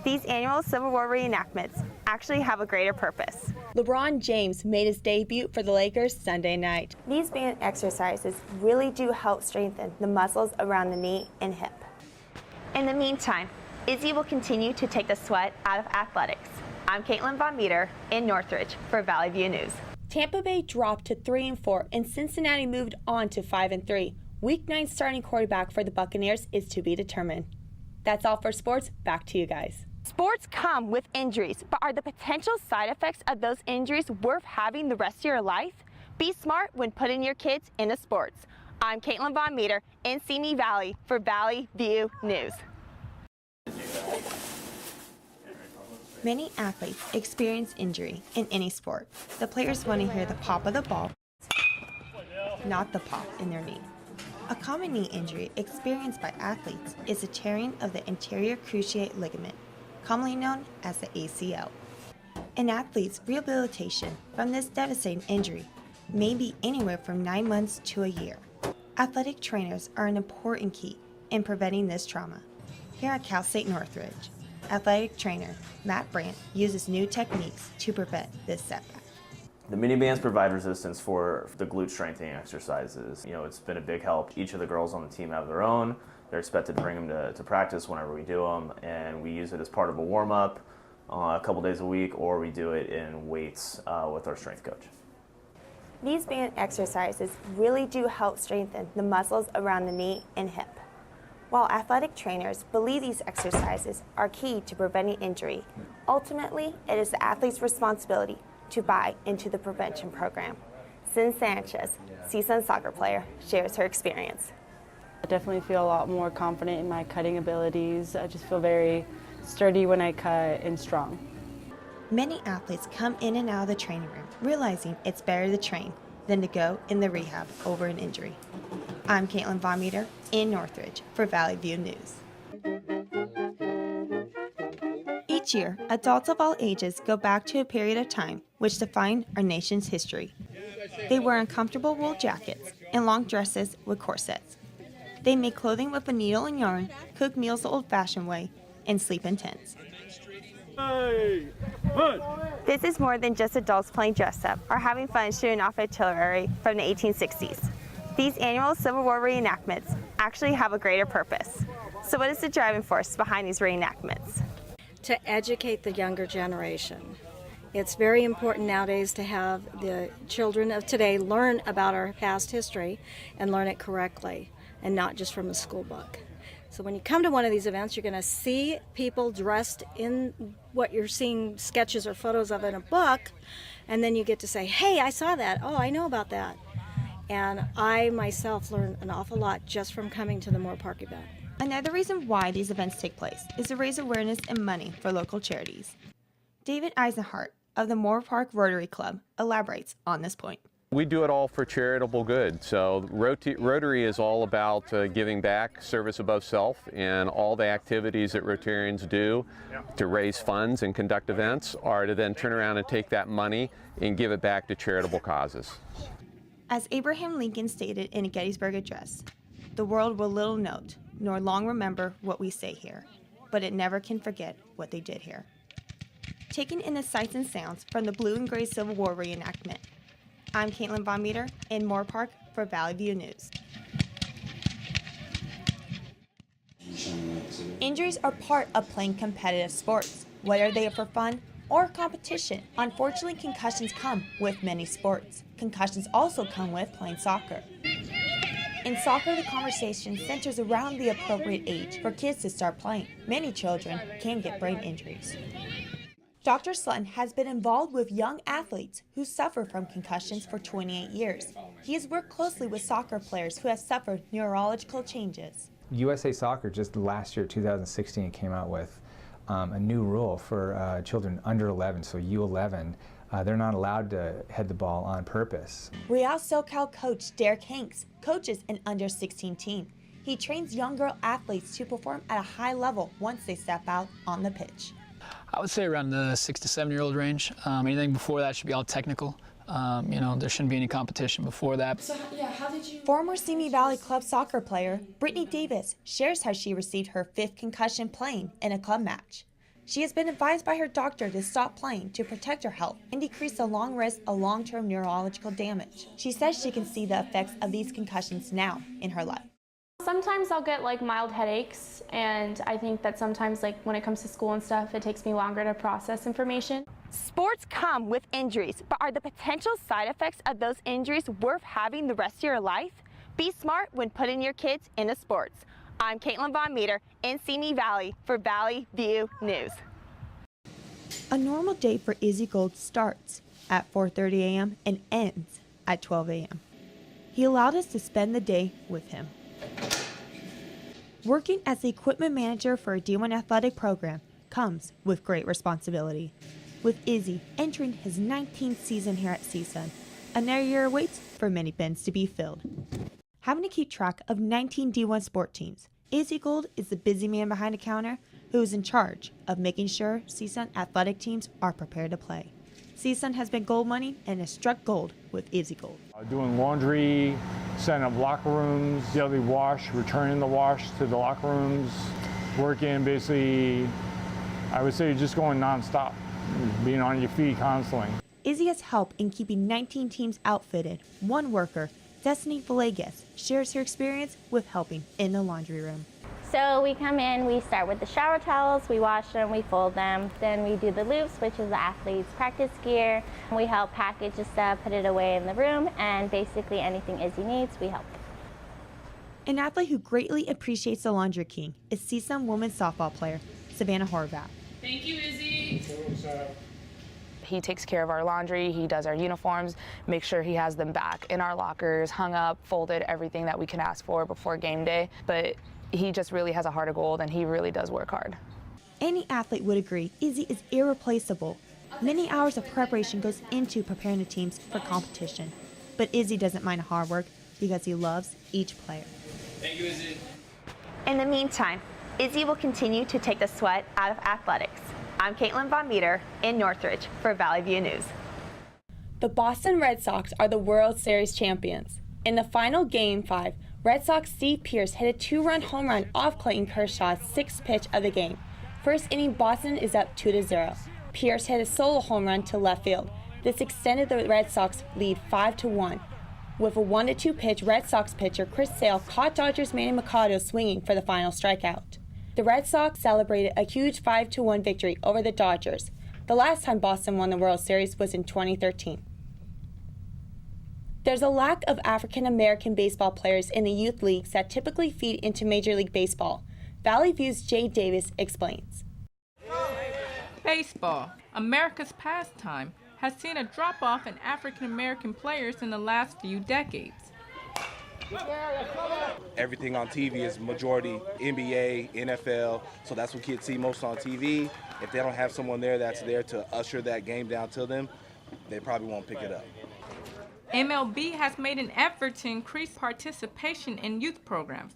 These annual Civil War reenactments actually have a greater purpose. LeBron James made his debut for the Lakers Sunday night. These band exercises really do help strengthen the muscles around the knee and hip. In the meantime, Izzy will continue to take the sweat out of athletics. I'm Katelyn Von Meter in Northridge for Valley View News. Tampa Bay dropped to 3-4 and Cincinnati moved on to 5-3. Week 9 starting quarterback for the Buccaneers is to be determined. That's all for sports. Back to you guys. Sports come with injuries, but are the potential side effects of those injuries worth having the rest of your life? Be smart when putting your kids into sports. I'm Katelyn Von Meter in Simi Valley for Valley View News. Many athletes experience injury in any sport. The players want to hear the pop of the ball, not the pop in their knee. A common knee injury experienced by athletes is a tearing of the anterior cruciate ligament, commonly known as the ACL. An athlete's rehabilitation from this devastating injury may be anywhere from 9 months to a year. Athletic trainers are an important key in preventing this trauma. Here at Cal State Northridge, athletic trainer Matt Brandt uses new techniques to prevent this setback. The mini bands provide resistance for the glute strengthening exercises. It's been a big help. Each of the girls on the team have their own. They're expected to bring them to practice whenever we do them, and we use it as part of a warm-up a couple days a week, or we do it in weights with our strength coach. These band exercises really do help strengthen the muscles around the knee and hip. While athletic trainers believe these exercises are key to preventing injury, ultimately it is the athlete's responsibility to buy into the prevention program. Sin Sanchez, seasoned soccer player, shares her experience. I definitely feel a lot more confident in my cutting abilities. I just feel very sturdy when I cut and strong. Many athletes come in and out of the training room realizing it's better to train than to go in the rehab over an injury. I'm Katelyn Von Meter in Northridge for Valley View News. Each year, adults of all ages go back to a period of time which defined our nation's history. They wear uncomfortable wool jackets and long dresses with corsets. They make clothing with a needle and yarn, cook meals the old-fashioned way, and sleep in tents. This is more than just adults playing dress up or having fun shooting off artillery from the 1860s. These annual Civil War reenactments actually have a greater purpose. So what is the driving force behind these reenactments? To educate the younger generation. It's very important nowadays to have the children of today learn about our past history and learn it correctly and not just from a school book. So when you come to one of these events, you're going to see people dressed in what you're seeing sketches or photos of in a book, and then you get to say, hey, I saw that. Oh, I know about that. And I myself learned an awful lot just from coming to the Moore Park event. Another reason why these events take place is to raise awareness and money for local charities. David Eisenhart of the Moore Park Rotary Club elaborates on this point. We do it all for charitable good. So Rotary is all about giving back, service above self, and all the activities that Rotarians do to raise funds and conduct events are to then turn around and take that money and give it back to charitable causes. As Abraham Lincoln stated in a Gettysburg Address, the world will little note nor long remember what we say here, but it never can forget what they did here. Taking in the sights and sounds from the blue and gray Civil War reenactment, I'm Katelyn Von Meter in Moore Park for Valley View News. Injuries are part of playing competitive sports, whether they are for fun or competition. Unfortunately, concussions come with many sports. Concussions also come with playing soccer. In soccer, the conversation centers around the appropriate age for kids to start playing. Many children can get brain injuries. Dr. Slutton has been involved with young athletes who suffer from concussions for 28 years. He has worked closely with soccer players who have suffered neurological changes. USA Soccer just last year, 2016, came out with a new rule for children under 11, so U11. They're not allowed to head the ball on purpose. Real SoCal coach Derek Hanks coaches an under-16 team. He trains young girl athletes to perform at a high level once they step out on the pitch. I would say around the 6 to 7 year old range. Anything before that should be all technical. There shouldn't be any competition before that. So, how did you... Former Simi Valley Club soccer player Brittany Davis shares how she received her 5th concussion playing in a club match. She has been advised by her doctor to stop playing to protect her health and decrease the long risk of long-term neurological damage. She says she can see the effects of these concussions now in her life. Sometimes I'll get like mild headaches, and I think that sometimes like when it comes to school and stuff, it takes me longer to process information. Sports come with injuries, but are the potential side effects of those injuries worth having the rest of your life? Be smart when putting your kids into sports. I'm Katelyn Von Meter in Simi Valley for Valley View News. A normal day for Izzy Gold starts at 4:30 a.m. and ends at 12 a.m. He allowed us to spend the day with him. Working as the equipment manager for a D1 athletic program comes with great responsibility. With Izzy entering his 19th season here at CSUN, another year awaits for many bins to be filled. Having to keep track of 19 D1 sport teams, Izzy Gold is the busy man behind the counter who is in charge of making sure CSUN athletic teams are prepared to play. CSUN has been gold money and has struck gold with Izzy Gold. Doing laundry, setting up locker rooms, daily wash, returning the wash to the locker rooms, working basically, I would say just going nonstop, being on your feet constantly. Izzy has help in keeping 19 teams outfitted. One worker, Destiny Villegas, shares her experience with helping in the laundry room. So we come in, we start with the shower towels, we wash them, we fold them, then we do the loops, which is the athlete's practice gear. We help package the stuff, put it away in the room, and basically anything Izzy needs, we help. An athlete who greatly appreciates the laundry king is CSUN women's softball player, Savannah Horvath. Thank you, Izzy. He takes care of our laundry, he does our uniforms, makes sure he has them back in our lockers, hung up, folded, everything that we can ask for before game day. But he just really has a heart of gold, and he really does work hard. Any athlete would agree Izzy is irreplaceable. Many hours of preparation goes into preparing the teams for competition. But Izzy doesn't mind hard work because he loves each player. Thank you, Izzy. In the meantime, Izzy will continue to take the sweat out of athletics. I'm Katelyn Von Meter in Northridge for Valley View News. The Boston Red Sox are the World Series champions. In the final Game 5, Red Sox Steve Pearce hit a 2-run home run off Clayton Kershaw's 6th pitch of the game. First inning, Boston is up 2-0. Pearce hit a solo home run to left field. This extended the Red Sox lead 5-1. With a 1-2 pitch, Red Sox pitcher Chris Sale caught Dodgers Manny Machado swinging for the final strikeout. The Red Sox celebrated a huge 5-1 victory over the Dodgers. The last time Boston won the World Series was in 2013. There's a lack of African American baseball players in the youth leagues that typically feed into Major League Baseball. Valley View's Jay Davis explains. Baseball, America's pastime, has seen a drop-off in African American players in the last few decades. Everything on TV is majority NBA, NFL, so that's what kids see most on TV. If they don't have someone there that's there to usher that game down to them, they probably won't pick it up. MLB has made an effort to increase participation in youth programs,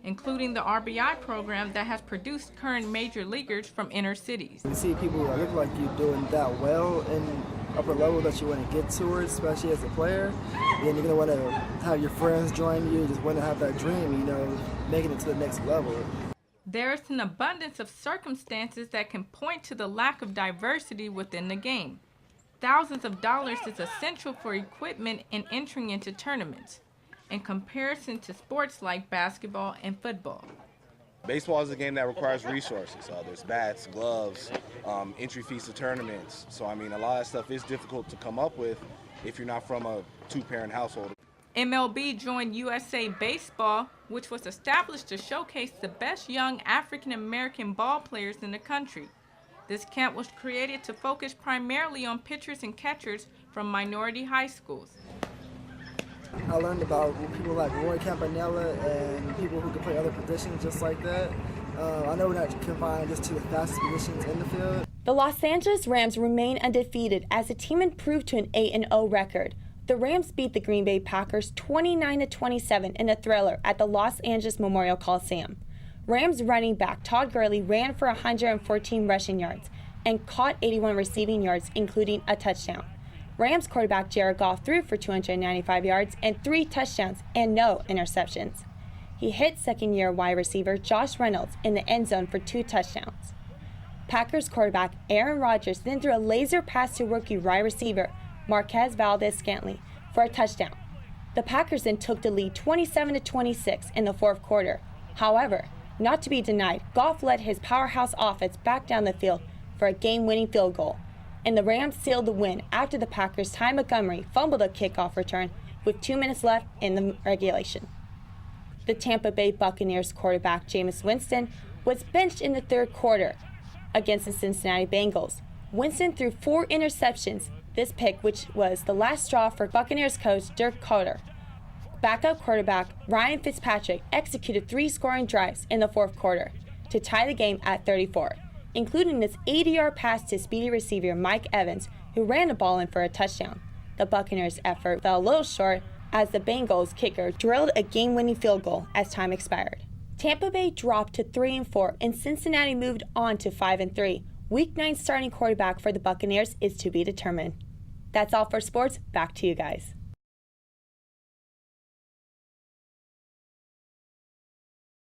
including the RBI program that has produced current major leaguers from inner cities. You see people that look like you doing that well in upper level that you want to get towards, especially as a player, and you're going to want to have your friends join you, just want to have that dream, you know, making it to the next level. There is an abundance of circumstances that can point to the lack of diversity within the game. Thousands of dollars is essential for equipment and entering into tournaments, in comparison to sports like basketball and football. Baseball is a game that requires resources. There's bats, gloves, entry fees to tournaments. So, I mean, a lot of that stuff is difficult to come up with if you're not from a two-parent household. MLB joined USA Baseball, which was established to showcase the best young African-American ball players in the country. This camp was created to focus primarily on pitchers and catchers from minority high schools. I learned about people like Roy Campanella and people who can play other positions just like that. I know we're not confined just to the fastest positions in the field. The Los Angeles Rams remain undefeated as the team improved to an 8-0 record. The Rams beat the Green Bay Packers 29-27 in a thriller at the Los Angeles Memorial Coliseum. Rams running back Todd Gurley ran for 114 rushing yards and caught 81 receiving yards, including a touchdown. Rams quarterback Jared Goff threw for 295 yards and 3 touchdowns and no interceptions. He hit second-year wide receiver Josh Reynolds in the end zone for 2 touchdowns. Packers quarterback Aaron Rodgers then threw a laser pass to rookie wide receiver Marquez Valdez-Scantling for a touchdown. The Packers then took the lead 27-26 in the fourth quarter. However, not to be denied, Goff led his powerhouse offense back down the field for a game-winning field goal, and the Rams sealed the win after the Packers' Ty Montgomery fumbled a kickoff return with 2 minutes left in the regulation. The Tampa Bay Buccaneers quarterback Jameis Winston was benched in the third quarter against the Cincinnati Bengals. Winston threw 4 interceptions this pick, which was the last straw for Buccaneers coach Dirk Koetter. Backup quarterback Ryan Fitzpatrick executed 3 scoring drives in the fourth quarter to tie the game at 34, including this 80-yard pass to speedy receiver Mike Evans, who ran the ball in for a touchdown. The Buccaneers' effort fell a little short as the Bengals kicker drilled a game-winning field goal as time expired. Tampa Bay dropped to 3-4, and Cincinnati moved on to 5-3. Week 9 starting quarterback for the Buccaneers is to be determined. That's all for sports. Back to you guys.